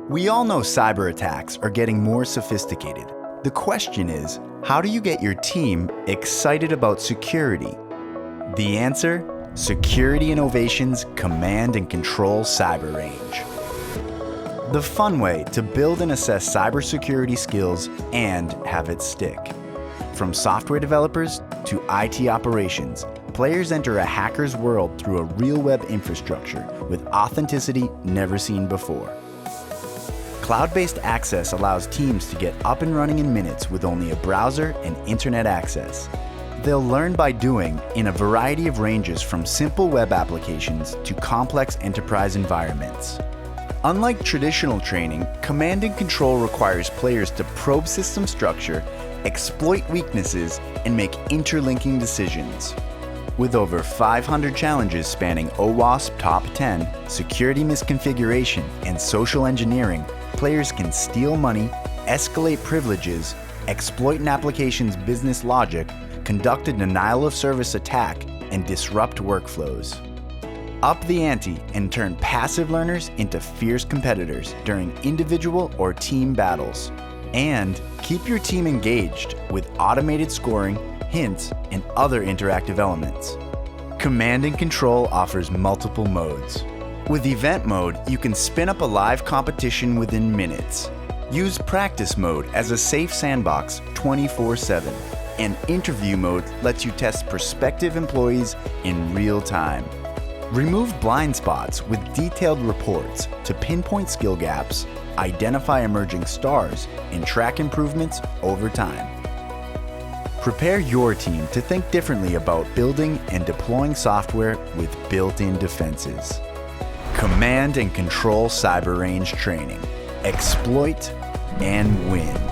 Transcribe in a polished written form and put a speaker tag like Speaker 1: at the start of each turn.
Speaker 1: We all know cyber attacks are getting more sophisticated. The question is, how do you get your team excited about security? The answer? Security Innovations Command and Control Cyber Range. The fun way to build and assess cybersecurity skills and have it stick. From software developers to IT operations, players enter a hacker's world through a real web infrastructure with authenticity never seen before. Cloud-based access allows teams to get up and running in minutes with only a browser and internet access. They'll learn by doing in a variety of ranges from simple web applications to complex enterprise environments. Unlike traditional training, command and control requires players to probe system structure, exploit weaknesses, and make interlinking decisions. With over 500 challenges spanning OWASP Top 10, security misconfiguration, and social engineering, players can steal money, escalate privileges, exploit an application's business logic, conduct a denial-of-service attack, and disrupt workflows. Up the ante and turn passive learners into fierce competitors during individual or team battles. And keep your team engaged with automated scoring, hints, and other interactive elements. Command and Control offers multiple modes. With Event Mode, you can spin up a live competition within minutes. Use Practice Mode as a safe sandbox 24/7. And Interview Mode lets you test prospective employees in real time. Remove blind spots with detailed reports to pinpoint skill gaps, identify emerging stars, and track improvements over time. Prepare your team to think differently about building and deploying software with built-in defenses. Command and Control Cyber Range Training. Exploit and win.